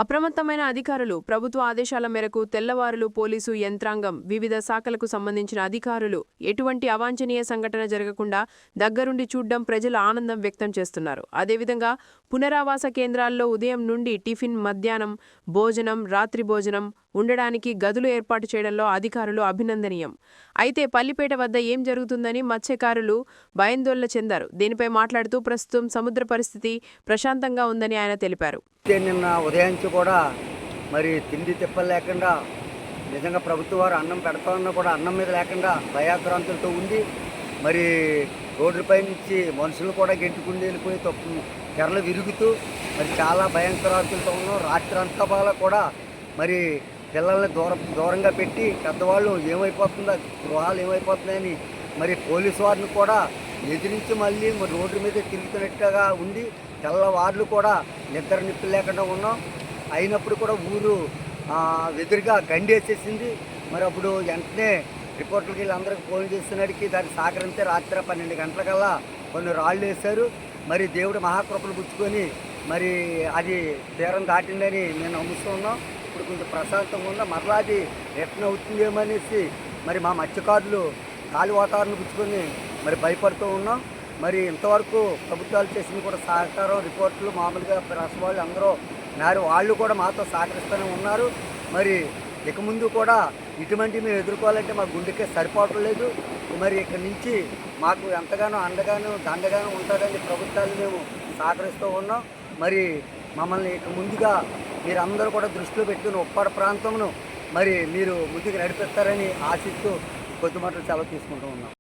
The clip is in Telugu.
అప్రమత్తమైన అధికారులు ప్రభుత్వ ఆదేశాల మేరకు తెల్లవారులు పోలీసు యంత్రాంగం వివిధ శాఖలకు సంబంధించిన అధికారులు ఎటువంటి అవాంఛనీయ సంఘటన జరగకుండా దగ్గరుండి చూడ్డం ప్రజలు ఆనందం వ్యక్తం చేస్తున్నారు. అదేవిధంగా పునరావాస కేంద్రాల్లో ఉదయం నుండి టిఫిన్, మధ్యాహ్నం భోజనం, రాత్రి భోజనం ఉండడానికి గదులు ఏర్పాటు చేయడంలో అధికారులు అభినందనీయం. అయితే పల్లిపేట వద్ద ఏం జరుగుతుందని మత్స్యకారులు భయాందోళన చెందారు. దీనిపై మాట్లాడుతూ ప్రస్తుతం సముద్ర పరిస్థితి ప్రశాంతంగా ఉందని ఆయన తెలిపారు. నిన్న ఉదయానికి కూడా మరి తిండి తిప్పలు లేకుండా నిజంగా ప్రభుత్వ వారు అన్నం పెడతామన్నా కూడా అన్నం మీద లేకుండా భయాక్రాంతులతో ఉండి మరి రోడ్లపై నుంచి మనుషులు కూడా గెంటుకుండి వెళ్ళిపోయి తెరలు విరుగుతూ మరి చాలా భయంకరాంతులతో ఉన్నాం. రాత్రి అంతా బాగా కూడా మరి పిల్లల్ని దూరంగా పెట్టి పెద్దవాళ్ళు ఏమైపోతుందో గృహాలు ఏమైపోతున్నాయని మరి పోలీసు వారిని కూడా ఎదిరించి మళ్ళీ మరి రోడ్డు మీద తిరుగుతున్నట్టుగా ఉండి తెల్లవార్లు కూడా నిద్ర నిప్పులు లేకుండా ఉన్నాం. అయినప్పుడు కూడా ఊరు ఎదురుగా గండేసేసింది. మరి అప్పుడు వెంటనే రిపోర్టర్కి వీళ్ళందరికీ ఫోన్ చేస్తున్నడికి దాన్ని సహకరిస్తే రాత్రి 12 గంటలకల్లా కొన్ని రాళ్ళు వేశారు. మరి దేవుడు మహాకృపలు పుచ్చుకొని మరి అది తీరం దాటిందని మేము నమ్ముతూ ఉన్నాం. ఇప్పుడు కొంచెం ప్రశాంతంగా ఉందా, మరలా అది రిటర్న్ అవుతుందేమో అనేసి మరి మా మత్స్యకారులు గాలి వాతావరణం పుచ్చుకొని మరి భయపడుతూ ఉన్నాం. మరి ఇంతవరకు ప్రభుత్వాలు చేసిన కూడా సహకారం రిపోర్టులు మామూలుగా రాష్ట్ర వాళ్ళు అందరూ వాళ్ళు కూడా మాతో సహకరిస్తూనే ఉన్నారు. మరి ఇక ముందు కూడా ఇటువంటి మేము ఎదుర్కోవాలంటే మా గుండెకే సరిపోవటం లేదు. మరి ఇక్కడి నుంచి మాకు ఎంతగానో అండగానో దండగానో ఉంటుందని ప్రభుత్వాలు మేము సహకరిస్తూ ఉన్నాం. మరి మమ్మల్ని ఇక ముందుగా మీరందరూ కూడా దృష్టిలో పెట్టుకుని ఉప్పాడ ప్రాంతంను మరి మీరు ముందుకు నడిపిస్తారని ఆశిస్తూ కొద్ది మాటలు సెలవు తీసుకుంటూ ఉన్నాం.